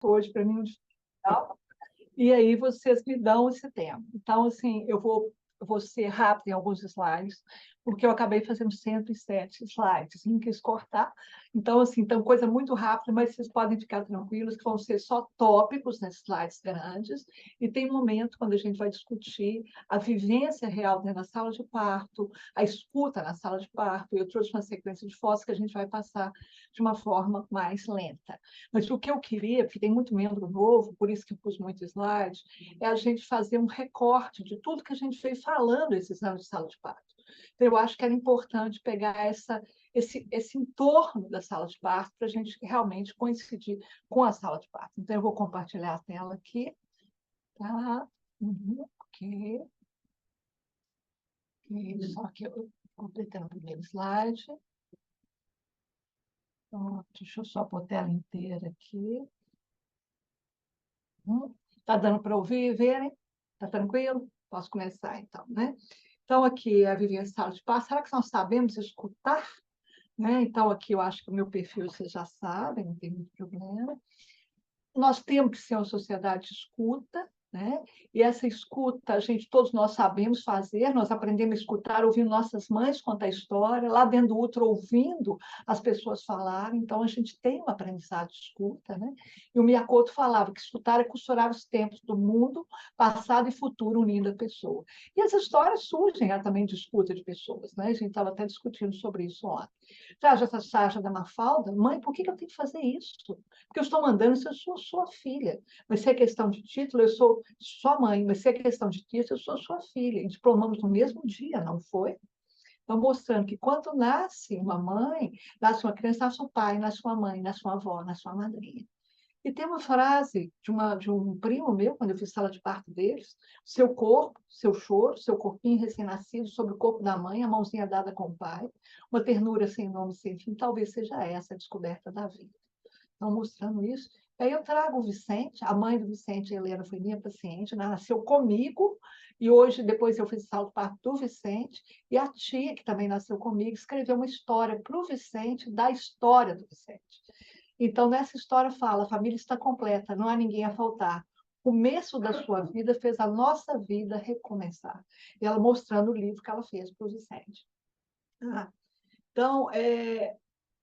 hoje para mim um diferencial, e aí vocês me dão esse tempo. Então, assim, eu vou ser rápida em alguns slides, porque eu acabei fazendo 107 slides, não quis cortar. Então, assim, então, coisa muito rápida, mas vocês podem ficar tranquilos que vão ser só tópicos nesses slides grandes, e tem um momento quando a gente vai discutir a vivência real dentro da sala de parto, a escuta na sala de parto. Eu trouxe uma sequência de fotos que a gente vai passar de uma forma mais lenta. Mas o que eu queria, porque tem muito membro novo, por isso que eu pus muito slide, é a gente fazer um recorte de tudo que a gente veio falando esses anos de sala de parto. Então, eu acho que era importante pegar esse entorno da sala de parto para a gente realmente coincidir com a sala de parto. Então, eu vou compartilhar a tela aqui. Tá? Ok. Só que eu completando o primeiro slide. Pronto, deixa eu só pôr a tela inteira aqui. Está dando para ouvir e verem? Está tranquilo? Posso começar, então, né? Então, aqui é a vivência de sala de parto. Será que nós sabemos escutar? Né? Então, aqui eu acho que o meu perfil vocês já sabem, não tem muito problema. Nós temos que ser uma sociedade de escuta, né? E essa escuta, todos nós sabemos fazer, nós aprendemos a escutar ouvindo nossas mães contar a história, lá dentro do útero ouvindo as pessoas falarem, então a gente tem uma aprendizado de escuta, né? E o Miyakoto falava que escutar é costurar os tempos do mundo, passado e futuro, unindo a pessoa. E as histórias surgem também de escuta de pessoas, né? A gente estava até discutindo sobre isso ontem. Traz essa charge da Mafalda, mãe, por que eu tenho que fazer isso? Porque eu estou mandando se eu sou sua filha. Mas se é questão de título, eu sou sua mãe. Mas se é questão de título, eu sou sua filha. E diplomamos no mesmo dia, não foi? Então, mostrando que quando nasce uma mãe, nasce uma criança, nasce um pai, nasce uma mãe, nasce uma avó, nasce uma madrinha. E tem uma frase de um primo meu, quando eu fiz sala de parto deles: seu corpo, seu choro, seu corpinho recém-nascido sobre o corpo da mãe, a mãozinha dada com o pai, uma ternura sem nome, sem fim, talvez seja essa a descoberta da vida. Estão mostrando isso. Aí eu trago o Vicente, a mãe do Vicente, a Helena, foi minha paciente, né? Nasceu comigo, e hoje, depois eu fiz salto parto do Vicente, e a tia, que também nasceu comigo, escreveu uma história para o Vicente, da história do Vicente. Então, nessa história fala, a família está completa, não há ninguém a faltar. O começo da sua vida fez a nossa vida recomeçar. E ela mostrando o livro que ela fez para o Vicente. Então,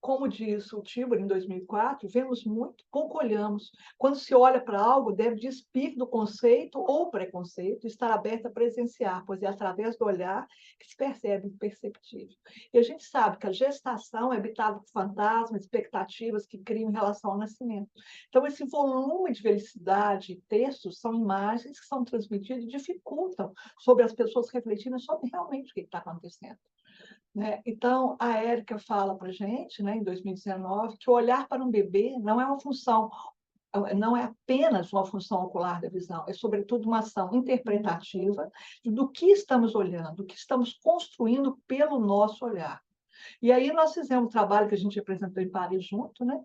como diz o Tibor em 2004, vemos muito, pouco olhamos. Quando se olha para algo, deve despir do conceito ou preconceito, estar aberto a presenciar, pois é através do olhar que se percebe o perceptível. E a gente sabe que a gestação é habitada por fantasmas, expectativas que criam em relação ao nascimento. Então, esse volume de velocidade, textos, são imagens que são transmitidas e dificultam sobre as pessoas refletirem sobre realmente o que está acontecendo. Né? Então, a Érica fala para a gente, né, em 2019, que o olhar para um bebê não é uma função, não é apenas uma função ocular da visão, é, sobretudo, uma ação interpretativa do que estamos olhando, do que estamos construindo pelo nosso olhar. E aí nós fizemos um trabalho que a gente apresentou em Paris junto, né?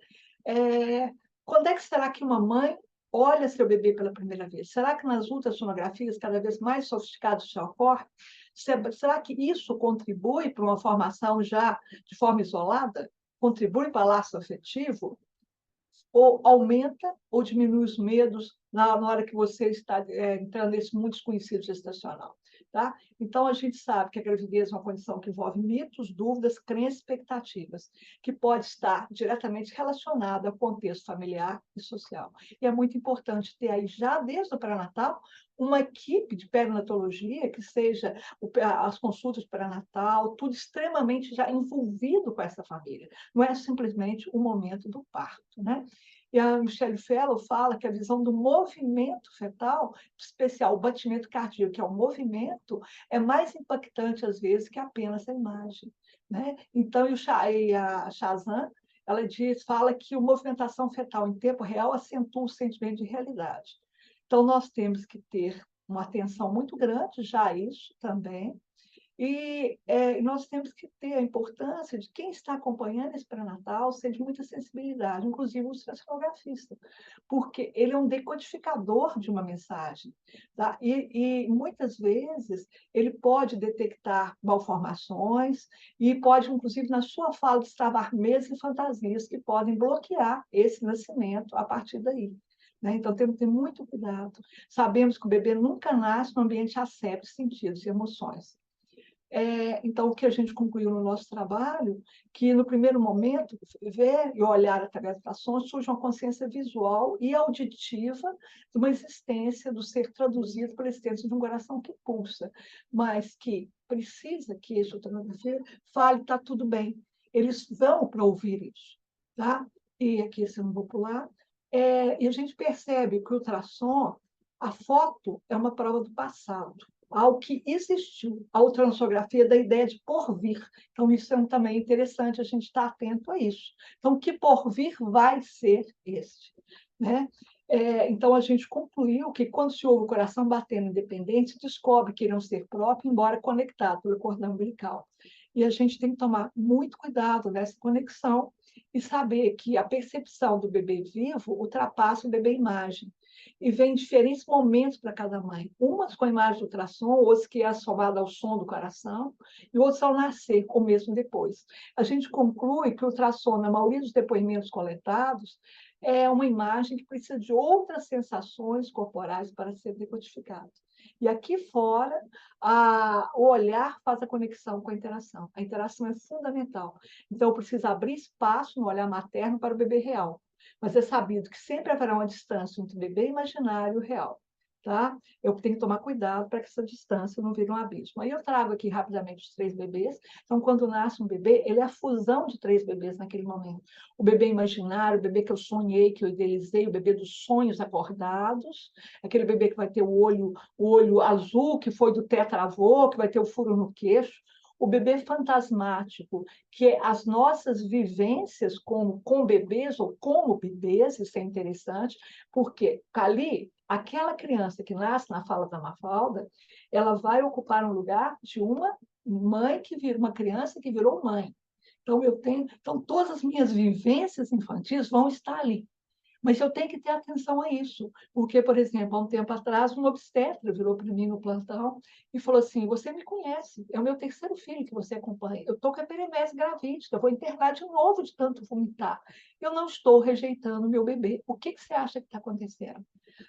Quando é que será que uma mãe olha seu bebê pela primeira vez? Será que nas ultrassonografias cada vez mais sofisticadas de ocorre? Será que isso contribui para uma formação já de forma isolada? Contribui para laço afetivo? Ou aumenta ou diminui os medos na hora que você está entrando nesse mundo desconhecido gestacional? Tá? Então, a gente sabe que a gravidez é uma condição que envolve mitos, dúvidas, crenças e expectativas, que pode estar diretamente relacionada ao contexto familiar e social. E é muito importante ter aí, já desde o pré-natal, uma equipe de perinatologia que seja as consultas de pré-natal, tudo extremamente já envolvido com essa família. Não é simplesmente o momento do parto, né? E a Michelle Fellow fala que a visão do movimento fetal, em especial o batimento cardíaco, que é o movimento, é mais impactante, às vezes, que apenas a imagem. Né? Então, e a Chazan, ela fala que a movimentação fetal em tempo real acentua o sentimento de realidade. Então, nós temos que ter uma atenção muito grande já a isso também, e nós temos que ter a importância de quem está acompanhando esse pré-natal ser de muita sensibilidade, inclusive o cinematografista, porque ele é um decodificador de uma mensagem. Tá? E muitas vezes ele pode detectar malformações e pode, inclusive, na sua fala, destravar medos e fantasias que podem bloquear esse nascimento a partir daí. né? Então, temos que ter muito cuidado. Sabemos que o bebê nunca nasce no ambiente asséptico de sentidos e emoções. Então, o que a gente concluiu no nosso trabalho, que no primeiro momento, ver e olhar através das ações, surge uma consciência visual e auditiva de uma existência do ser traduzido pela existência de um coração que pulsa, mas que precisa que esse traduzido fale, está tudo bem. Eles vão para ouvir isso, tá? E aqui, se eu não vou pular, e a gente percebe que o ultrassom, a foto é uma prova do passado, ao que existiu, a ultrassonografia da ideia de porvir. Então, isso também interessante, a gente estar atento a isso. Então, que porvir vai ser este? Né? Então, a gente concluiu que, quando se ouve o coração batendo independente, se descobre que ele é um ser próprio, embora conectado pelo cordão umbilical. E a gente tem que tomar muito cuidado nessa conexão e saber que a percepção do bebê vivo ultrapassa o bebê imagem e vem em diferentes momentos para cada mãe. Umas com a imagem de ultrassom, outras que é assomada ao som do coração, e outras ao nascer, ou mesmo depois. A gente conclui que o ultrassom, na maioria dos depoimentos coletados, é uma imagem que precisa de outras sensações corporais para ser decodificada. E aqui fora, o olhar faz a conexão com a interação. A interação é fundamental. Então, eu preciso abrir espaço no olhar materno para o bebê real. Mas é sabido que sempre haverá uma distância entre o bebê imaginário e o real. Tá? Eu tenho que tomar cuidado para que essa distância não vire um abismo. Aí eu trago aqui rapidamente os 3 bebês. Então, quando nasce um bebê, ele é a fusão de 3 bebês naquele momento. O bebê imaginário, o bebê que eu sonhei, que eu idealizei, o bebê dos sonhos acordados, aquele bebê que vai ter o olho azul, que foi do tetravô, que vai ter o furo no queixo. O bebê fantasmático, que é as nossas vivências com bebês ou como bebês, isso é interessante, porque ali, aquela criança que nasce na fala da Mafalda, ela vai ocupar um lugar de uma mãe que vira uma criança que virou mãe. Então todas as minhas vivências infantis vão estar ali. Mas eu tenho que ter atenção a isso, porque, por exemplo, há um tempo atrás, um obstetra virou para mim no plantão e falou assim: você me conhece, é o meu terceiro filho que você acompanha. Eu estou com a peremese gravídica, eu vou internar de novo de tanto vomitar. Eu não estou rejeitando meu bebê. O que você acha que está acontecendo?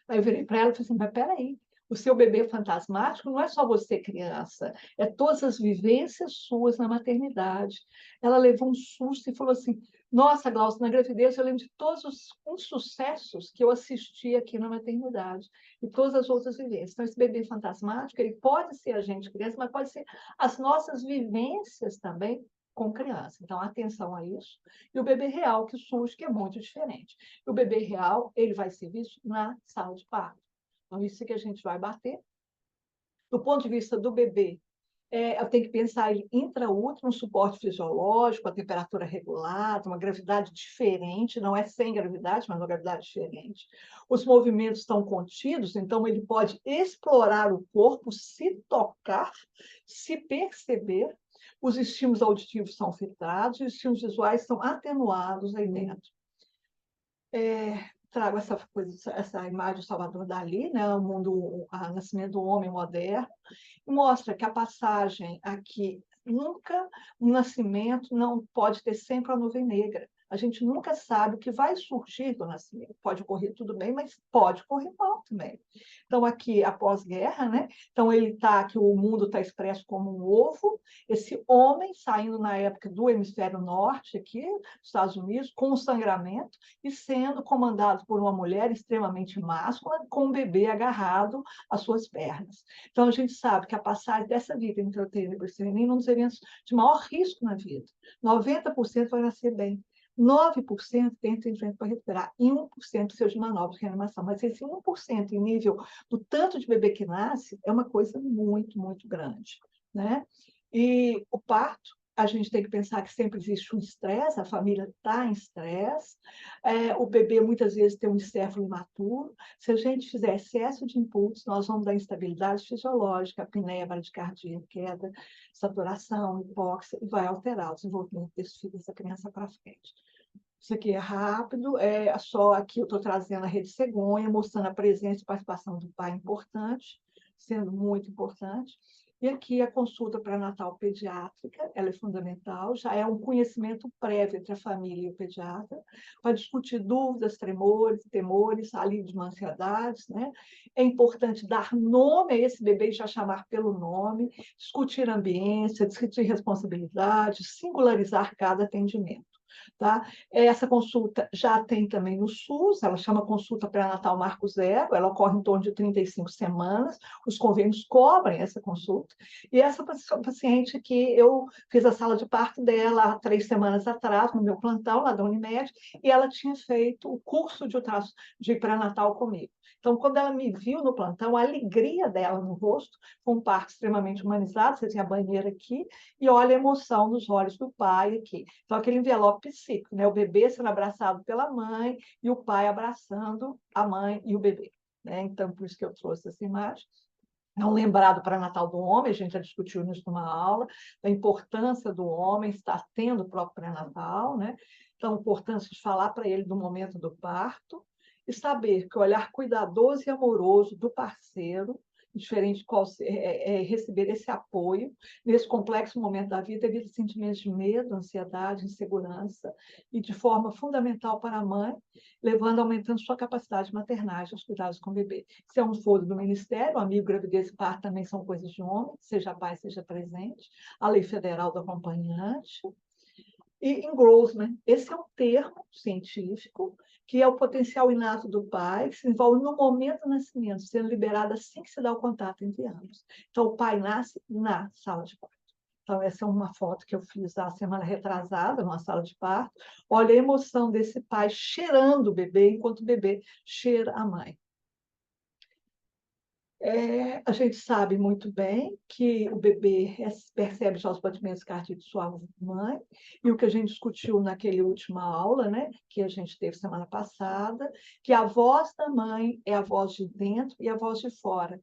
Aí eu virei para ela e falei assim: mas peraí. O seu bebê fantasmático não é só você, criança, é todas as vivências suas na maternidade. Ela levou um susto e falou assim: nossa, Glaucia, na gravidez eu lembro de todos os insucessos que eu assisti aqui na maternidade e todas as outras vivências. Então, esse bebê fantasmático, ele pode ser a gente criança, mas pode ser as nossas vivências também com criança. Então, atenção a isso. E o bebê real que surge, que é muito diferente. O bebê real, ele vai ser visto na sala de parto. Então, isso que a gente vai bater. Do ponto de vista do bebê, eu tenho que pensar em intraútero, um suporte fisiológico, a temperatura regulada, uma gravidade diferente, não é sem gravidade, mas uma gravidade diferente. Os movimentos estão contidos, então ele pode explorar o corpo, se tocar, se perceber. Os estímulos auditivos são filtrados, os estímulos visuais são atenuados aí dentro. Trago essa imagem do Salvador Dalí, né, o nascimento do homem moderno, mostra que a passagem aqui nunca, o nascimento não pode ter sempre a nuvem negra. A gente nunca sabe o que vai surgir do nascimento. Pode ocorrer tudo bem, mas pode ocorrer mal também. Então, aqui, após guerra, né? Então, ele está aqui, o mundo está expresso como um ovo, esse homem saindo na época do hemisfério norte, aqui, dos Estados Unidos, com o sangramento, e sendo comandado por uma mulher extremamente máscula, com um bebê agarrado às suas pernas. Então, a gente sabe que a passagem dessa vida intrauterina para esse menino é um dos eventos de maior risco na vida. 90% vai nascer bem. 9% tem entendimento para recuperar, e 1% precisa de manobra de reanimação. Mas esse 1% em nível do tanto de bebê que nasce é uma coisa muito, muito grande. Né? E o parto, a gente tem que pensar que sempre existe um estresse, a família está em estresse, o bebê muitas vezes tem um encéfalo imaturo. Se a gente fizer excesso de impulsos, nós vamos dar instabilidade fisiológica, apneia, bradicardia, queda, saturação, hipóxia, e vai alterar o desenvolvimento desse filho, dessa criança para frente. Isso aqui é rápido, só aqui eu estou trazendo a rede cegonha, mostrando a presença e participação do pai importante, sendo muito importante. E aqui a consulta pré-natal pediátrica, ela é fundamental, já é um conhecimento prévio entre a família e o pediatra, para discutir dúvidas, tremores, temores, alívio de ansiedades, né? É importante dar nome a esse bebê e já chamar pelo nome, discutir ambiência, discutir responsabilidade, singularizar cada atendimento. Tá? Essa consulta já tem também no SUS, ela chama consulta pré-natal Marco Zero, ela ocorre em torno de 35 semanas, os convênios cobrem essa consulta, e essa paciente que eu fiz a sala de parto dela há 3 semanas atrás, no meu plantão lá da Unimed, e ela tinha feito o curso de pré-natal comigo. Então, quando ela me viu no plantão, a alegria dela no rosto, com um parto extremamente humanizado, você tem a banheira aqui, e olha a emoção nos olhos do pai aqui. Então, aquele envelope psíquico, né? O bebê sendo abraçado pela mãe e o pai abraçando a mãe e o bebê. Né? Então, por isso que eu trouxe essa imagem. É um lembrado pré-natal do homem, a gente já discutiu isso numa aula, da importância do homem estar tendo o próprio pré-natal, né? Então, a importância de falar para ele do momento do parto, e saber que o olhar cuidadoso e amoroso do parceiro, diferente de qual receber esse apoio nesse complexo momento da vida, evita sentimentos de medo, ansiedade, insegurança, e de forma fundamental para a mãe, levando, aumentando sua capacidade maternal aos cuidados com o bebê. Se é um foro do Ministério, amigo, gravidez e parto também são coisas de homem, seja pai, seja presente, a lei federal do acompanhante. E engrossment, esse é um termo científico que é o potencial inato do pai, que se envolve no momento do nascimento, sendo liberado assim que se dá o contato entre ambos. Então, o pai nasce na sala de parto. Então, essa é uma foto que eu fiz a semana retrasada, numa sala de parto. Olha a emoção desse pai cheirando o bebê, enquanto o bebê cheira a mãe. A gente sabe muito bem que o bebê percebe já os batimentos cardíacos de sua mãe, e o que a gente discutiu naquela última aula, né, que a gente teve semana passada, que a voz da mãe é a voz de dentro e a voz de fora.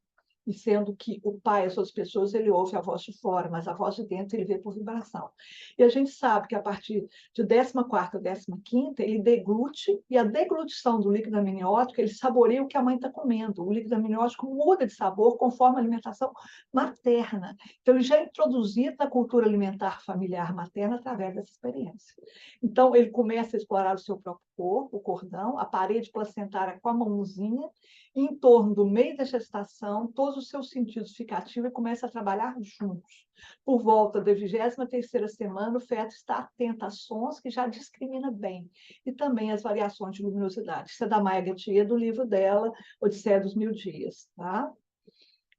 E sendo que o pai, as outras pessoas, ele ouve a voz de fora, mas a voz de dentro ele vê por vibração. E a gente sabe que a partir de 14ª, 15ª, ele deglute, e a deglutição do líquido amniótico, ele saboreia o que a mãe está comendo. O líquido amniótico muda de sabor conforme a alimentação materna. Então, ele já é introduzido na cultura alimentar familiar materna através dessa experiência. Então, ele começa a explorar o seu próprio corpo, o cordão, a parede placentária com a mãozinha, e em torno do meio da gestação, todos os seus sentidos ficam ativos e começam a trabalhar juntos. Por volta da 23ª semana, o feto está atento a sons que já discrimina bem, e também as variações de luminosidade. Isso é da Maia Gattier, do livro dela, Odisseia dos Mil Dias. Tá?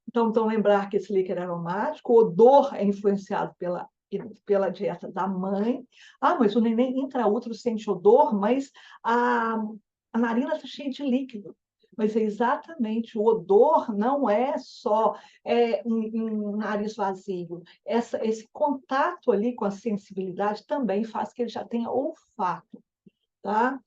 Então, lembrar que esse líquido é aromático, o odor é influenciado pela dieta da mãe. Mas o neném intraútero sente odor, mas a narina está cheia de líquido. Mas é exatamente, o odor não é só um nariz vazio. Esse contato ali com a sensibilidade também faz que ele já tenha olfato. Tá?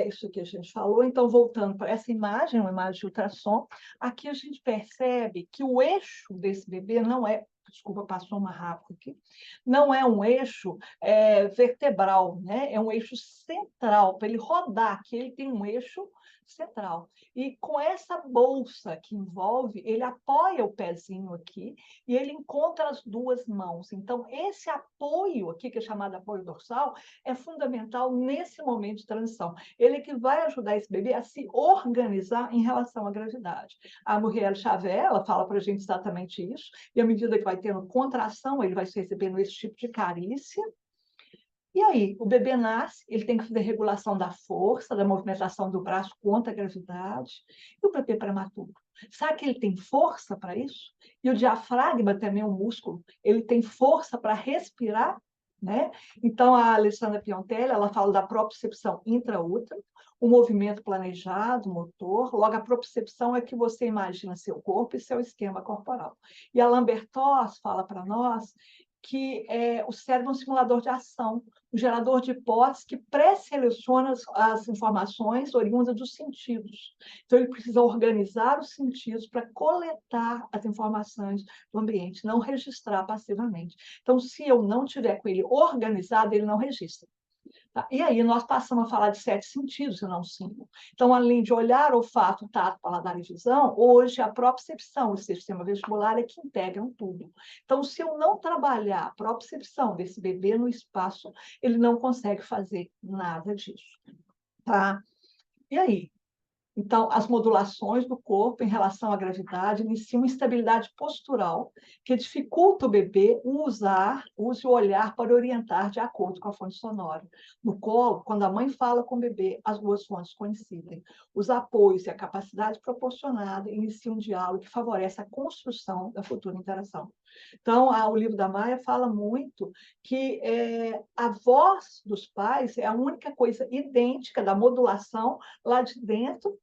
Isso que a gente falou. Então, voltando para essa imagem, uma imagem de ultrassom, aqui a gente percebe que o eixo desse bebê não é, desculpa, passou uma rápido aqui, não é um eixo vertebral, né? É um eixo central. Para ele rodar aqui, ele tem um eixo central. E com essa bolsa que envolve, ele apoia o pezinho aqui e ele encontra as duas mãos. Então, esse apoio aqui, que é chamado apoio dorsal, é fundamental nesse momento de transição. Ele é que vai ajudar esse bebê a se organizar em relação à gravidade. A Muriel Xavier, ela fala para a gente exatamente isso, e à medida que vai tendo contração, ele vai recebendo esse tipo de carícia. E aí, o bebê nasce, ele tem que fazer regulação da força, da movimentação do braço contra a gravidade. E o bebê prematuro? Sabe que ele tem força para isso? E o diafragma também é um músculo, ele tem força para respirar, né? Então, a Alessandra Piontelli, ela fala da propriocepção intraútero, o movimento planejado, motor. Logo, a propriocepção é que você imagina seu corpo e seu esquema corporal. E a Lambert-Toss fala para nós que o cérebro é um simulador de ação, um gerador de hipóteses que pré-seleciona as informações oriundas dos sentidos. Então, ele precisa organizar os sentidos para coletar as informações do ambiente, não registrar passivamente. Então, se eu não tiver com ele organizado, ele não registra. Tá? E aí nós passamos a falar de 7 sentidos e não 5. Então, além de olhar, olfato, tato, paladar e visão, hoje a propriocepção do sistema vestibular é que integram tudo. Então, se eu não trabalhar a propriocepção desse bebê no espaço, ele não consegue fazer nada disso. Tá? E aí? Então, as modulações do corpo em relação à gravidade iniciam instabilidade postural, que dificulta o bebê use o olhar para orientar de acordo com a fonte sonora. No colo, quando a mãe fala com o bebê, as duas fontes coincidem. Os apoios e a capacidade proporcionada iniciam um diálogo que favorece a construção da futura interação. Então, o livro da Maia fala muito que a voz dos pais é a única coisa idêntica da modulação lá de dentro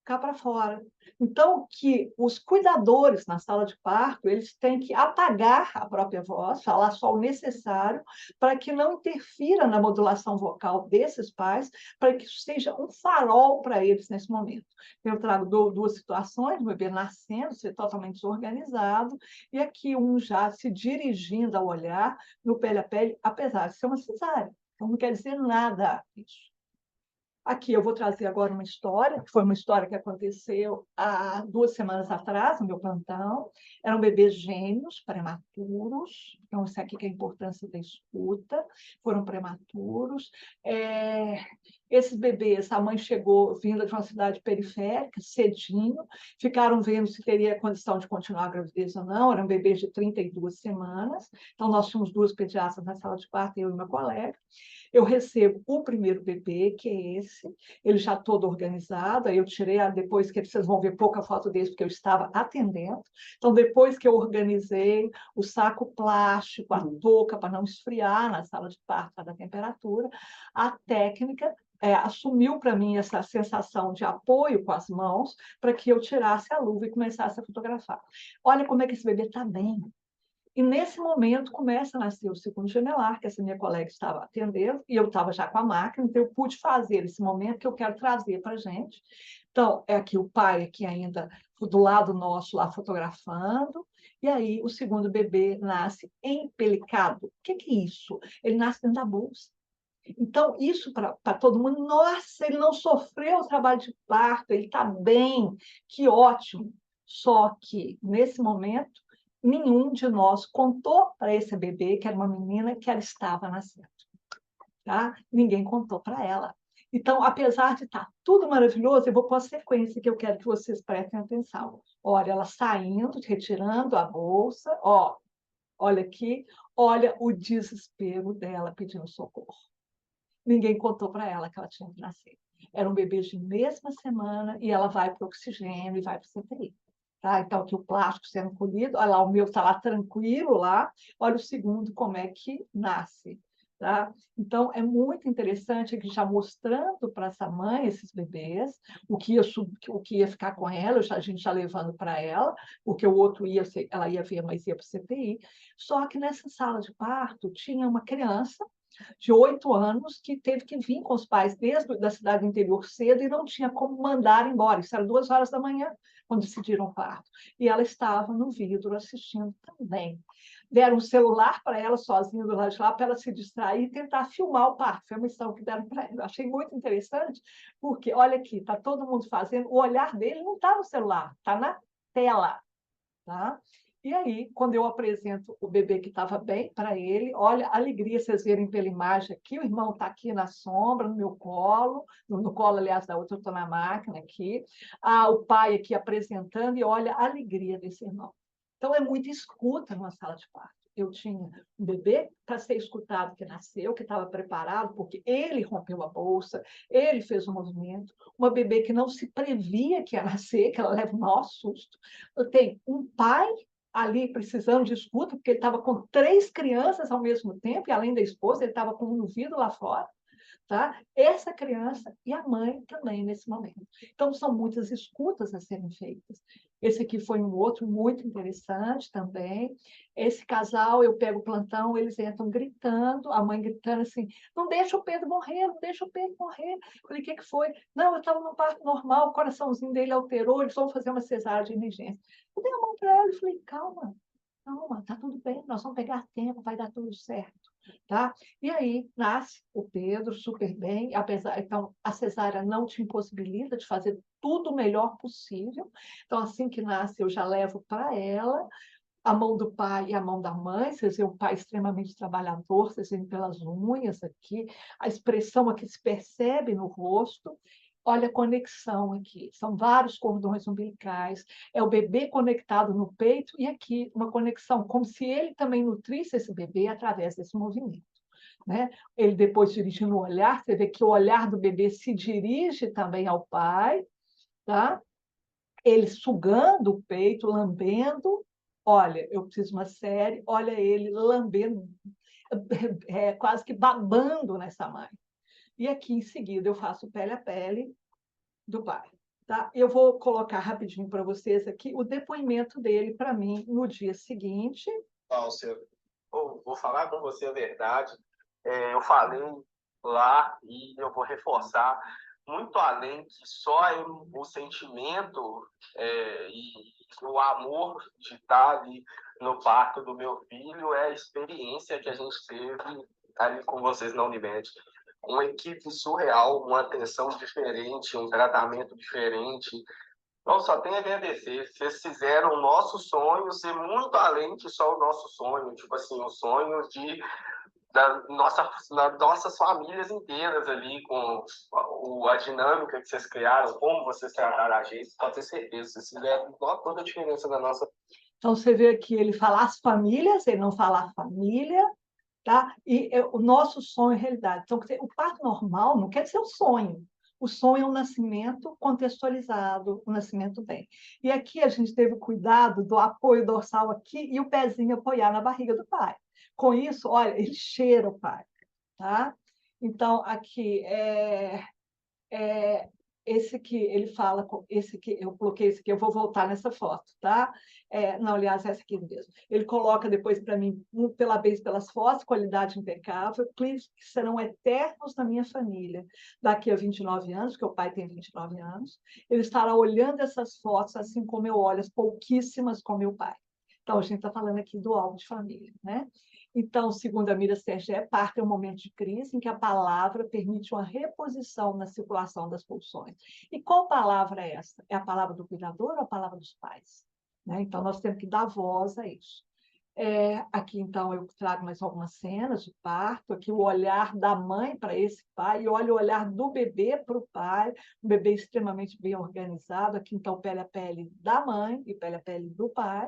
cá para fora. Então, que os cuidadores na sala de parto, eles têm que apagar a própria voz, falar só o necessário, para que não interfira na modulação vocal desses pais, para que isso seja um farol para eles nesse momento. Eu trago duas situações, o bebê nascendo, ser totalmente desorganizado, e aqui um já se dirigindo ao olhar, no pele a pele, apesar de ser uma cesárea. Então, não quer dizer nada isso. Aqui eu vou trazer agora uma história, que foi uma história que aconteceu há 2 semanas atrás, no meu plantão. Eram bebês gêmeos, prematuros. Então, isso aqui que é a importância da escuta. Foram prematuros. Esses bebês, a mãe chegou vinda de uma cidade periférica, cedinho, ficaram vendo se teria condição de continuar a gravidez ou não. Eram bebês de 32 semanas. Então, nós tínhamos 2 pediatras na sala de parto, eu e uma colega. Eu recebo o primeiro bebê, que é esse, ele já todo organizado, aí eu tirei, depois que vocês vão ver pouca foto desse, porque eu estava atendendo. Então, depois que eu organizei o saco plástico, a touca para não esfriar na sala de parto, da temperatura, a técnica assumiu para mim essa sensação de apoio com as mãos para que eu tirasse a luva e começasse a fotografar. Olha como é que esse bebê está bem. E, nesse momento, começa a nascer o segundo gemelar, que essa minha colega estava atendendo, e eu estava já com a máquina, então eu pude fazer esse momento que eu quero trazer para a gente. Então, é aqui o pai aqui ainda do lado nosso lá fotografando, e aí o segundo bebê nasce empelicado. O que é isso? Ele nasce dentro da bolsa. Então, isso para todo mundo, nossa, ele não sofreu o trabalho de parto, ele está bem, que ótimo. Só que, nesse momento, nenhum de nós contou para esse bebê que era uma menina que ela estava nascendo. Tá? Ninguém contou para ela. Então, apesar de estar tudo maravilhoso, eu vou pôr a sequência que eu quero que vocês prestem atenção. Olha, ela saindo, retirando a bolsa, olha aqui, olha o desespero dela pedindo socorro. Ninguém contou para ela que ela tinha que nascer. Era um bebê de mesma semana e ela vai para o oxigênio e vai para o CTI. Tá? Então, aqui o plástico sendo colhido, olha lá, o meu está lá tranquilo, lá. Olha o segundo, como é que nasce. Tá? Então, é muito interessante que já mostrando para essa mãe, esses bebês, o que ia ficar com ela, a gente já levando para ela, porque o outro ela ia ver, mas ia para o CTI. Só que nessa sala de parto tinha uma criança de 8 anos que teve que vir com os pais desde da cidade do interior cedo e não tinha como mandar embora. Isso era 2 horas da manhã, quando decidiram o parto. E ela estava no vidro assistindo também. Deram um celular para ela sozinha do lado de lá, para ela se distrair e tentar filmar o parto. Foi uma missão que deram para ela. Achei muito interessante, porque, olha aqui, está todo mundo fazendo, o olhar dele não está no celular, está na tela. Tá? E aí, quando eu apresento o bebê que estava bem para ele, olha a alegria, vocês verem pela imagem aqui, o irmão está aqui na sombra, no meu colo, no colo, aliás, da outra, eu estou na máquina aqui, o pai aqui apresentando, e olha a alegria desse irmão. Então, é muita escuta numa sala de parto. Eu tinha um bebê para ser escutado que nasceu, que estava preparado, porque ele rompeu a bolsa, ele fez o movimento, uma bebê que não se previa que ia nascer, que ela leva o maior susto. Eu tenho um pai ali precisando de escuta, porque ele estava com 3 crianças ao mesmo tempo, e além da esposa, ele estava com um no vidro lá fora. Tá? Essa criança e a mãe também nesse momento. Então, são muitas escutas a serem feitas. Esse aqui foi um outro muito interessante também. Esse casal, eu pego o plantão, eles entram gritando, a mãe gritando assim, não deixa o Pedro morrer, não deixa o Pedro morrer. Eu falei, o que foi? Não, eu estava no parto normal, o coraçãozinho dele alterou, eles vão fazer uma cesárea de emergência. Eu dei a mão para ela e falei, calma, calma, está tudo bem, nós vamos pegar tempo, vai dar tudo certo. tá? E aí nasce o Pedro super bem, apesar, então a cesárea não te impossibilita de fazer tudo o melhor possível. Então assim que nasce eu já levo para ela a mão do pai e a mão da mãe, vocês veem o pai extremamente trabalhador, vocês veem pelas unhas aqui, a expressão aqui se percebe no rosto. Olha a conexão aqui, são vários cordões umbilicais, é o bebê conectado no peito e aqui uma conexão, como se ele também nutrisse esse bebê através desse movimento. Né? Ele depois dirigindo o olhar, você vê que o olhar do bebê se dirige também ao pai, tá? Ele sugando o peito, lambendo. Olha, eu preciso de uma série, olha ele lambendo, quase que babando nessa mãe. E aqui em seguida eu faço pele a pele do pai. Tá? Eu vou colocar rapidinho para vocês aqui o depoimento dele para mim no dia seguinte. Cláudia, vou falar com você a verdade. Eu falei lá e eu vou reforçar, muito além que só o sentimento e o amor de estar ali no parto do meu filho, é a experiência que a gente teve ali com vocês na Unimed. Uma equipe surreal, uma atenção diferente, um tratamento diferente. Não, só tenho a agradecer. Vocês fizeram o nosso sonho ser muito além de só o nosso sonho. Tipo assim, o sonho das nossas famílias inteiras ali, com a dinâmica que vocês criaram, como vocês trataram a gente. Pode ter certeza, vocês fizeram toda a diferença na nossa. Então, você vê que ele fala as famílias, ele não fala a família, tá? E o nosso sonho é realidade. Então, o parto normal não quer dizer o sonho. O sonho é um nascimento contextualizado, um nascimento bem. E aqui a gente teve o cuidado do apoio dorsal aqui e o pezinho apoiar na barriga do pai. Com isso, olha, ele cheira o pai, tá? Então, aqui esse que ele fala, esse que eu coloquei, esse que eu vou voltar nessa foto, tá? Não, aliás, essa aqui mesmo. Ele coloca depois para mim, pela vez pelas fotos, qualidade impecável, clientes que serão eternos na minha família. Daqui a 29 anos, porque o pai tem 29 anos, ele estará olhando essas fotos assim como eu olho as pouquíssimas com meu pai. Então, a gente está falando aqui do álbum de família, né? Então, segundo a Mira Sergé, parto é um momento de crise em que a palavra permite uma reposição na circulação das pulsões. E qual palavra é essa? É a palavra do cuidador ou a palavra dos pais? Né? Então, nós temos que dar voz a isso. Aqui, então, eu trago mais algumas cenas de parto, aqui o olhar da mãe para esse pai, e olha o olhar do bebê para o pai, um bebê extremamente bem organizado, aqui, então, pele a pele da mãe e pele a pele do pai.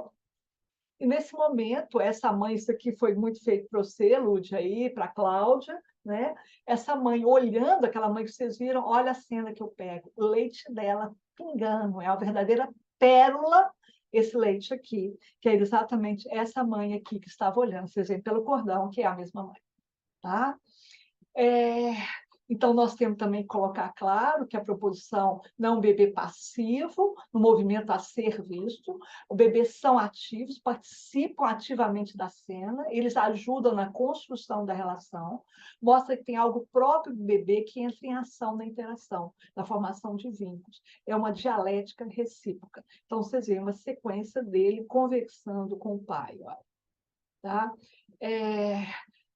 E nesse momento, essa mãe, isso aqui foi muito feito para você, Lúdia, aí, para a Cláudia, né? Essa mãe olhando, aquela mãe que vocês viram, olha a cena que eu pego, o leite dela pingando, é uma verdadeira pérola esse leite aqui, que é exatamente essa mãe aqui que estava olhando, vocês veem pelo cordão, que é a mesma mãe, tá? Então, nós temos também que colocar claro que a proposição não é um bebê passivo, no movimento a ser visto. Os bebês são ativos, participam ativamente da cena, eles ajudam na construção da relação, mostra que tem algo próprio do bebê que entra em ação na interação, na formação de vínculos. É uma dialética recíproca. Então, vocês veem uma sequência dele conversando com o pai. Olha, tá?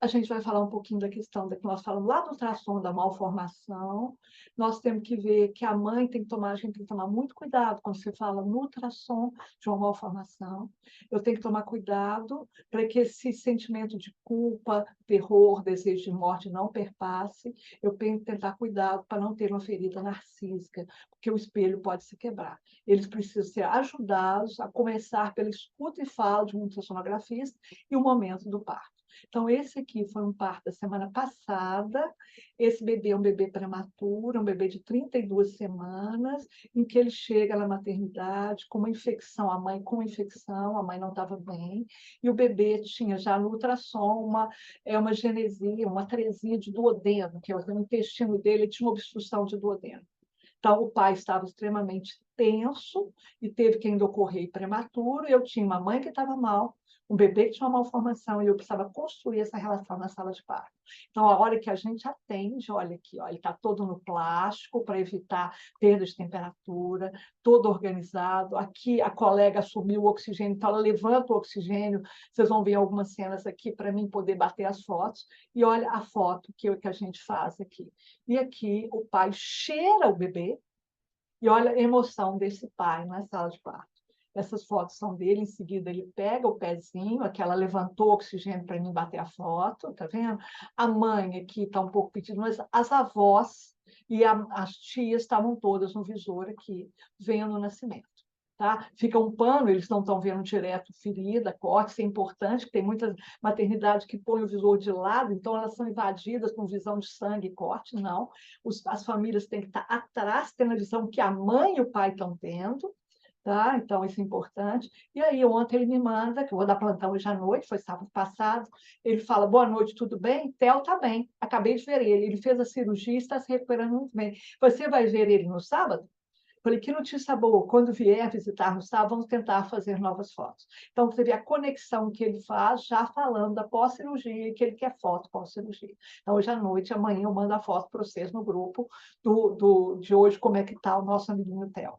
A gente vai falar um pouquinho da questão que nós falamos lá do ultrassom da malformação. Nós temos que ver que a mãe tem que tomar, a gente tem que tomar muito cuidado quando você fala no ultrassom de uma malformação. Eu tenho que tomar cuidado para que esse sentimento de culpa, terror, desejo de morte não perpasse. Eu tenho que tentar cuidado para não ter uma ferida narcísica, porque o espelho pode se quebrar. Eles precisam ser ajudados a começar pela escuta e fala de um ultrassonografista e o momento do parto. Então, esse aqui foi um parto da semana passada. Esse bebê é um bebê prematuro, um bebê de 32 semanas, em que ele chega na maternidade com uma infecção, a mãe com infecção, a mãe não estava bem, e o bebê tinha já no ultrassom uma genesia, uma atresia de duodeno, que é o intestino dele tinha uma obstrução de duodeno. Então, o pai estava extremamente tenso e teve que ainda ocorrer prematuro. Eu tinha uma mãe que estava mal, Um bebê que tinha uma malformação e eu precisava construir essa relação na sala de parto. Então, a hora que a gente atende, olha aqui, ó, ele está todo no plástico para evitar perda de temperatura, todo organizado. Aqui a colega assumiu o oxigênio, então ela levanta o oxigênio. Vocês vão ver algumas cenas aqui para mim poder bater as fotos. E olha a foto que a gente faz aqui. E aqui o pai cheira o bebê e olha a emoção desse pai na sala de parto. Essas fotos são dele, em seguida ele pega o pezinho, aquela levantou o oxigênio para mim bater a foto, tá vendo? A mãe aqui está um pouco pedindo, mas as avós e as tias estavam todas no visor aqui, vendo o nascimento. Tá? Fica um pano, eles não estão vendo direto ferida, corte, isso é importante, tem muitas maternidades que põem o visor de lado, então elas são invadidas com visão de sangue e corte, não. As famílias têm que estar atrás, tendo a visão que a mãe e o pai estão tendo, tá? Então, isso é importante. E aí, ontem ele me manda, que eu vou dar plantão hoje à noite, foi sábado passado, ele fala, boa noite, tudo bem? Theo está bem, acabei de ver ele fez a cirurgia e está se recuperando muito bem. Você vai ver ele no sábado? Falei, que notícia boa, quando vier visitar no sábado, vamos tentar fazer novas fotos. Então, teve a conexão que ele faz, já falando da pós-cirurgia, e que ele quer foto pós-cirurgia. Então, hoje à noite, amanhã, eu mando a foto para vocês no grupo de hoje, como é que está o nosso amiguinho Theo.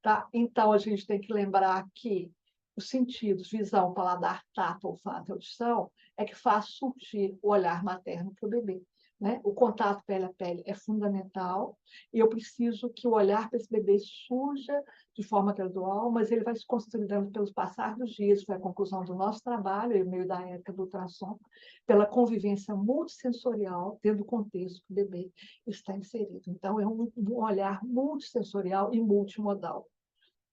Tá? Então, a gente tem que lembrar que os sentidos, visão, paladar, tato, olfato e audição, é que faz surgir o olhar materno para o bebê. Né? O contato pele a pele é fundamental e eu preciso que o olhar para esse bebê surja de forma gradual, mas ele vai se consolidando pelos passar dos dias, foi a conclusão do nosso trabalho, e meio da época do ultrassom, pela convivência multissensorial dentro do contexto que o bebê está inserido. Então, é um olhar multissensorial e multimodal.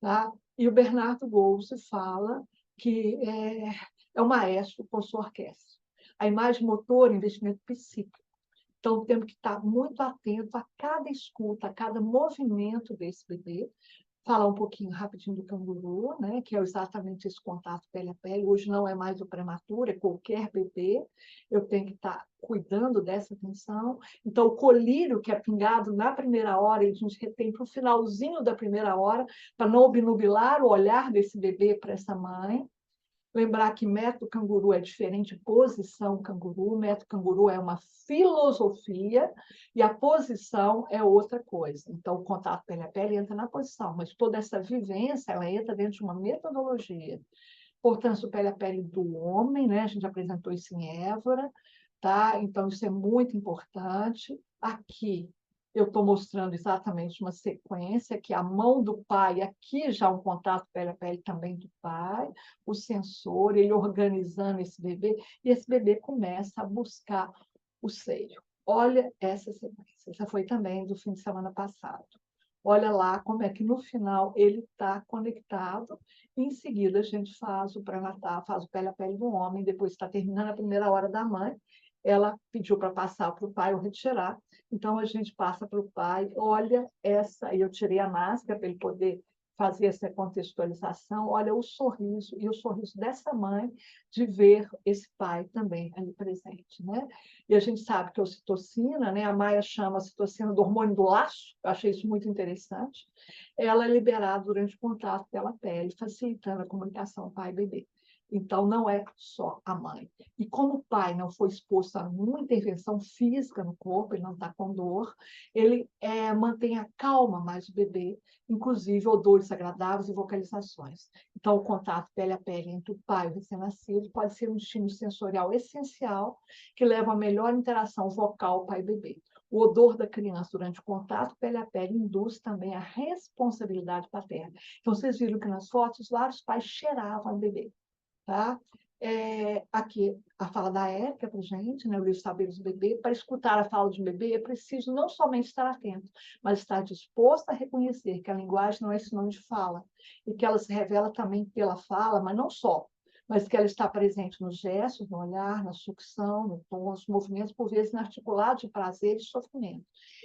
Tá? E o Bernardo Golse fala que é o maestro com sua orquestra. A imagem motor, investimento psíquico. Então, temos que estar muito atento a cada escuta, a cada movimento desse bebê. Falar um pouquinho rapidinho do canguru, né, que é exatamente esse contato pele a pele. Hoje não é mais o prematuro, é qualquer bebê. Eu tenho que estar cuidando dessa atenção. Então, o colírio que é pingado na primeira hora, a gente retém para o finalzinho da primeira hora, para não obnubilar o olhar desse bebê para essa mãe. Lembrar que método canguru é diferente de posição canguru. Método canguru é uma filosofia e a posição é outra coisa. Então, o contato pele a pele entra na posição, mas toda essa vivência ela entra dentro de uma metodologia. Importância do pele a pele do homem, né? A gente apresentou isso em Évora, tá? Então, isso é muito importante. Aqui, eu estou mostrando exatamente uma sequência, que a mão do pai, aqui já um contato pele a pele também do pai, o sensor, ele organizando esse bebê, e esse bebê começa a buscar o seio. Olha essa sequência, essa foi também do fim de semana passado. Olha lá como é que no final ele está conectado, e em seguida a gente faz o pré-natal, faz o pele a pele do homem, depois está terminando a primeira hora da mãe, ela pediu para passar para o pai ou retirar, então a gente passa para o pai, olha essa, e eu tirei a máscara para ele poder fazer essa contextualização, olha o sorriso, e o sorriso dessa mãe de ver esse pai também ali presente, né? E a gente sabe que a ocitocina, né, a Maia chama a ocitocina do hormônio do laço, eu achei isso muito interessante, ela é liberada durante o contato pela pele, facilitando a comunicação pai-bebê. Então, não é só a mãe. E como o pai não foi exposto a nenhuma intervenção física no corpo, ele não está com dor, ele mantém a calma mais do bebê, inclusive odores agradáveis e vocalizações. Então, o contato pele a pele entre o pai e o recém-nascido pode ser um estímulo sensorial essencial que leva a melhor interação vocal pai-bebê. O odor da criança durante o contato pele a pele induz também a responsabilidade paterna. Então, vocês viram que nas fotos vários pais cheiravam o bebê. Tá? Aqui a fala da Érica para a gente, né, o livro Saberes do Bebê. Para escutar a fala de um bebê, é preciso não somente estar atento, mas estar disposto a reconhecer que a linguagem não é sinônimo de fala, e que ela se revela também pela fala, mas não só, mas que ela está presente nos gestos, no olhar, na sucção, no tom, nos movimentos, por vezes inarticulados de prazer e sofrimento,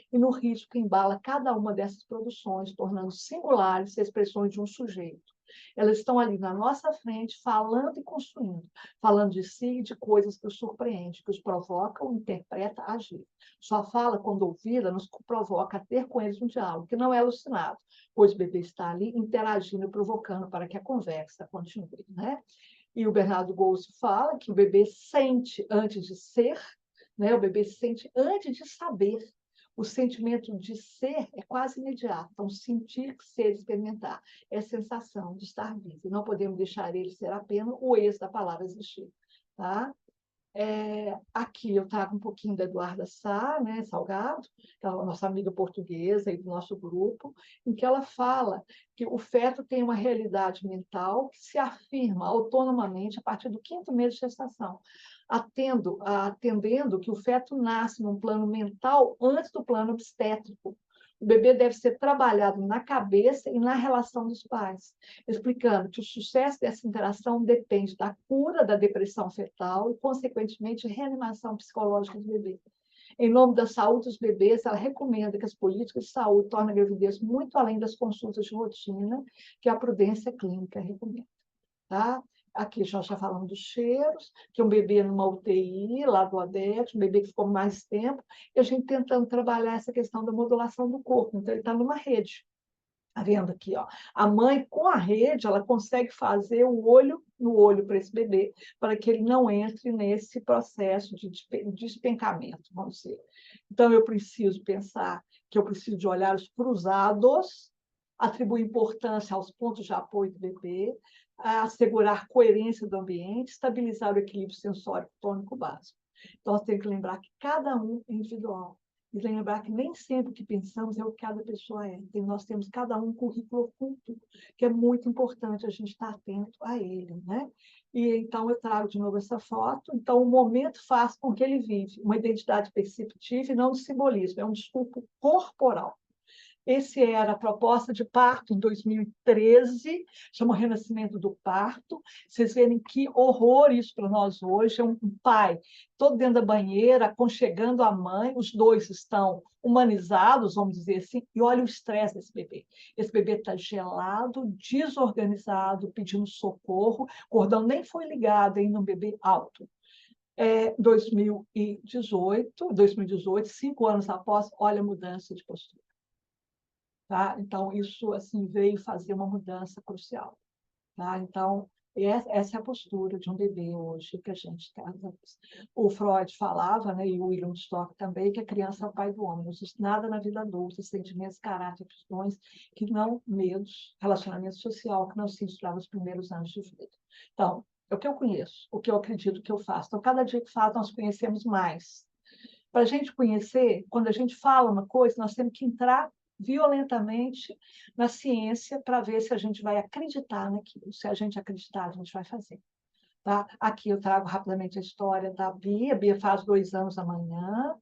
e no ritmo que embala cada uma dessas produções, tornando singulares as expressões de um sujeito. Elas estão ali na nossa frente, falando e construindo, falando de si e de coisas que os surpreendem, que os provocam, interpretam, agir. Sua fala, quando ouvida, nos provoca a ter com eles um diálogo, que não é alucinado, pois o bebê está ali interagindo e provocando para que a conversa continue, né? E o Bernardo Golso fala que o bebê sente antes de ser, né? O bebê sente antes de saber. O sentimento de ser é quase imediato. Então, sentir, ser, experimentar é sensação de estar vivo. E não podemos deixar ele ser apenas o ex da palavra existir. Tá? Aqui eu trago um pouquinho da Eduarda Sá, né, Salgado, que é a nossa amiga portuguesa e do nosso grupo, em que ela fala que o feto tem uma realidade mental que se afirma autonomamente a partir do 5º mês de gestação, atendendo que o feto nasce num plano mental antes do plano obstétrico. O bebê deve ser trabalhado na cabeça e na relação dos pais, explicando que o sucesso dessa interação depende da cura da depressão fetal e, consequentemente, reanimação psicológica do bebê. Em nome da saúde dos bebês, ela recomenda que as políticas de saúde tornem a gravidez muito além das consultas de rotina que a prudência clínica recomenda. Tá? Aqui já falando dos cheiros, que é um bebê numa UTI, lá do ADET, um bebê que ficou mais tempo, e a gente tentando trabalhar essa questão da modulação do corpo. Então, ele está numa rede. Está vendo aqui, ó? A mãe, com a rede, ela consegue fazer o olho no olho para esse bebê, para que ele não entre nesse processo de despencamento, vamos dizer. Então, eu preciso pensar que eu preciso de olhares cruzados, atribuir importância aos pontos de apoio do bebê, assegurar coerência do ambiente, estabilizar o equilíbrio sensórico tônico básico. Então, nós temos que lembrar que cada um é individual. E lembrar que nem sempre o que pensamos é o que cada pessoa é. Nós temos cada um currículo oculto, que é muito importante a gente estar atento a ele, né? E então eu trago de novo essa foto. Então, o momento faz com que ele vive uma identidade perceptiva e não de simbolismo, é um discurso corporal. Esse era a proposta de parto em 2013, chama Renascimento do Parto. Vocês verem que horror isso para nós hoje. É um pai todo dentro da banheira, aconchegando a mãe, os dois estão humanizados, vamos dizer assim, e olha o estresse desse bebê. Esse bebê está gelado, desorganizado, pedindo socorro, o cordão nem foi ligado, ainda um bebê alto. 2018, 5 anos após, olha a mudança de postura. Tá? Então, isso assim, veio fazer uma mudança crucial. Tá? Então, essa é a postura de um bebê hoje que a gente tem. O Freud falava, né, e o William Stock também, que a criança é o pai do homem. Não existe nada na vida adulta, sentimentos, caráter, questões, que não medos, relacionamento social, que não se instruíram nos primeiros anos de vida. Então, é o que eu conheço, o que eu acredito que eu faço. Então, cada dia que faz, nós conhecemos mais. Para a gente conhecer, quando a gente fala uma coisa, nós temos que entrar violentamente na ciência para ver se a gente vai acreditar naquilo. Se a gente acreditar, a gente vai fazer. Tá? Aqui eu trago rapidamente a história da Bia. A Bia faz 2 anos amanhã.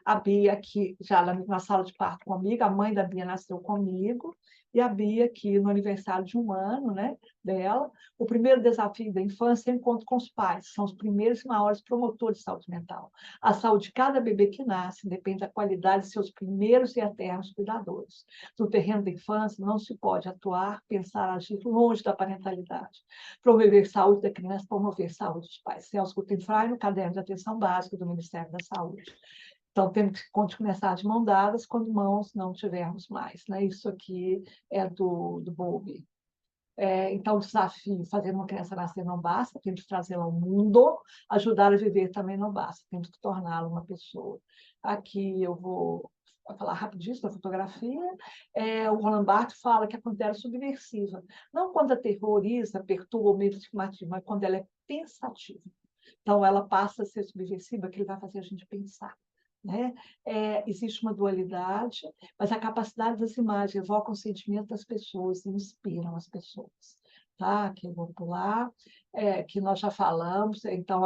A Bia aqui, já na sala de parto comigo, a mãe da Bia nasceu comigo, e a Bia aqui no aniversário de 1 ano, né, dela. O primeiro desafio da infância é o encontro com os pais, são os primeiros e maiores promotores de saúde mental. A saúde de cada bebê que nasce depende da qualidade de seus primeiros e eternos cuidadores. No terreno da infância, não se pode atuar, pensar, agir longe da parentalidade. Promover saúde da criança, promover saúde dos pais. Celso Guttenfrey, no Caderno de Atenção Básica do Ministério da Saúde. Então, temos que começar de mão dadas quando mãos não tivermos mais. Né? Isso aqui é do Bowlby. Então, o desafio, fazer uma criança nascer não basta, temos que trazê-la ao mundo, ajudar a viver também não basta, temos que torná-la uma pessoa. Aqui eu vou falar rapidinho da fotografia. O Roland Barthes fala que a considera subversiva, não quando aterroriza, perturba ou meio estigmatiza, mas quando ela é pensativa. Então, ela passa a ser subversiva, que ele vai fazer a gente pensar. Né? Existe uma dualidade, mas a capacidade das imagens evoca o sentimento das pessoas e inspiram as pessoas. Tá? Aqui eu vou pular, que nós já falamos, então,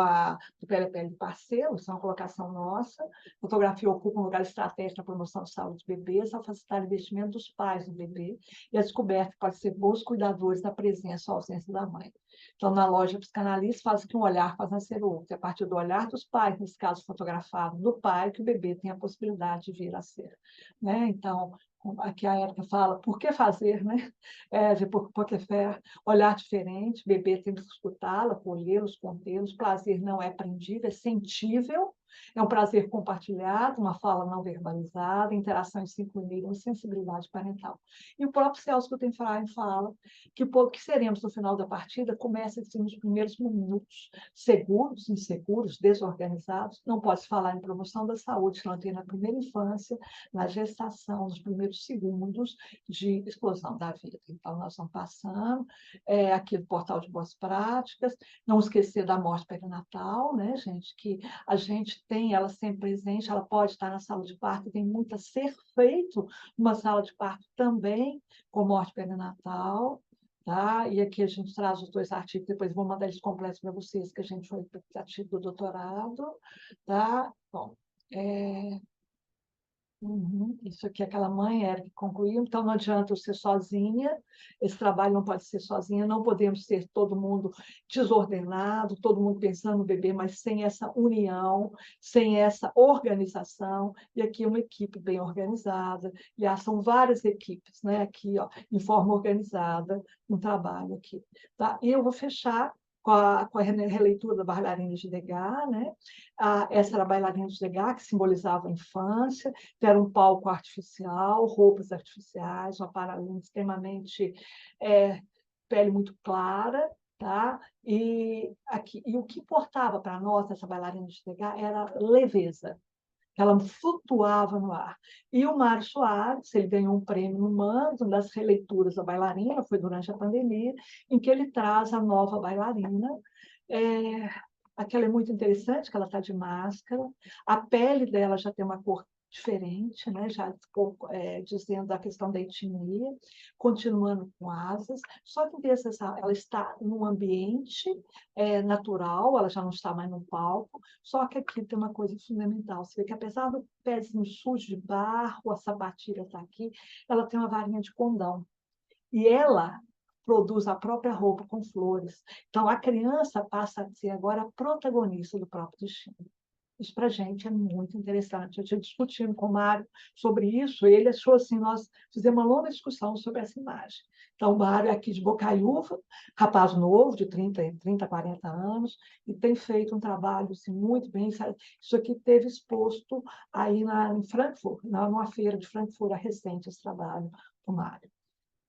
do PLPL de parceiro, isso é uma colocação nossa. Fotografia ocupa um lugar estratégico na promoção de saúde de bebês, ao facilitar o investimento dos pais no bebê, e a descoberta que pode ser bons cuidadores da presença ou ausência da mãe. Então, na loja psicanalista, faz que um olhar faz nascer o outro. É a partir do olhar dos pais, nesse caso fotografado do pai, que o bebê tem a possibilidade de vir a ser. Né? Então, aqui a Érica fala, por que fazer, né? Porque fé, olhar diferente, beber tem que escutá-la, acolhê-los, contê-los, prazer não é aprendido, é sentível, é um prazer compartilhado, uma fala não verbalizada, interação em 5 níveis, sensibilidade parental. E o próprio Celso Guttenfrei fala que o que seremos no final da partida começa assim, nos primeiros minutos, seguros, inseguros, desorganizados, não pode se falar em promoção da saúde, não tem na primeira infância, na gestação, nos primeiros segundos de explosão da vida. Então, nós estamos passando aqui no portal de boas práticas, não esquecer da morte perinatal, né, gente, que a gente tem ela sempre presente, ela pode estar na sala de parto, tem muito a ser feito numa sala de parto também, com morte perinatal, tá? E aqui a gente traz os 2 artigos, depois vou mandar eles completos para vocês, que a gente foi para o artigo do doutorado, tá? Bom, isso aqui, aquela mãe era que concluiu, então não adianta eu ser sozinha, esse trabalho não pode ser sozinha, não podemos ser todo mundo desordenado, todo mundo pensando no bebê, mas sem essa união, sem essa organização, e aqui uma equipe bem organizada, e são várias equipes, né, aqui, ó, em forma organizada, um trabalho aqui. Tá? E eu vou fechar com a releitura da bailarina de Degas, né? Essa era a bailarina de Degas, que simbolizava a infância, era um palco artificial, roupas artificiais, uma paralina extremamente pele muito clara, tá? E o que importava para nós, essa bailarina de Degas, era leveza. Ela flutuava no ar. E o Mário Soares, ele ganhou um prêmio no MANS, uma das releituras da bailarina, foi durante a pandemia, em que ele traz a nova bailarina. Aquela é muito interessante, que ela está de máscara, a pele dela já tem uma cor diferente, né? Já dizendo da questão da etnia, continuando com asas, só que ela está num ambiente natural, ela já não está mais no palco, só que aqui tem uma coisa fundamental, você vê que apesar do pezinho sujo de barro, a sapatilha está aqui, ela tem uma varinha de condão, e ela produz a própria roupa com flores. Então, a criança passa a ser agora a protagonista do próprio destino. Isso para a gente é muito interessante. Eu tinha discutindo com o Mário sobre isso, e ele achou assim, nós fizemos uma longa discussão sobre essa imagem. Então, o Mário é aqui de Bocaiúva, rapaz novo, de 30, 40 anos, e tem feito um trabalho assim, muito bem. Isso aqui teve exposto aí em Frankfurt, numa feira de Frankfurt, recente, esse trabalho do Mário.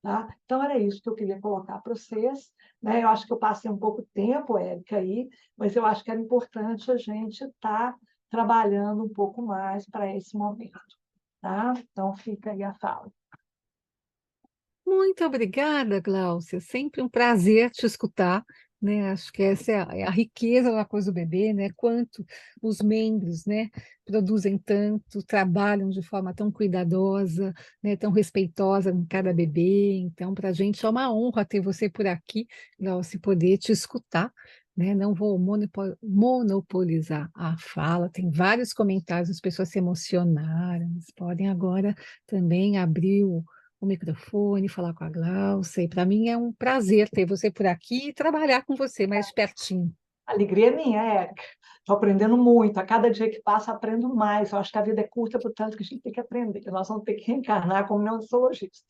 Tá? Então, era isso que eu queria colocar para vocês. Né? Eu acho que eu passei um pouco tempo, Érica, aí, mas eu acho que era importante a gente estar trabalhando um pouco mais para esse momento. Tá? Então, fica aí a fala. Muito obrigada, Gláucia. Sempre um prazer te escutar, né? Acho que essa é a riqueza da coisa do bebê, né? Quanto os membros, né, produzem tanto, trabalham de forma tão cuidadosa, né, tão respeitosa com cada bebê. Então, para a gente é uma honra ter você por aqui, Gláucia, e poder te escutar. Né? Não vou monopolizar a fala, tem vários comentários, as pessoas se emocionaram, eles podem agora também abrir o microfone, falar com a Gláucia, e para mim é um prazer ter você por aqui e trabalhar com você mais pertinho. A alegria é minha, Érica. Estou aprendendo muito. A cada dia que passa, aprendo mais. Eu acho que a vida é curta, portanto, que a gente tem que aprender. Nós vamos ter que reencarnar como neurologista.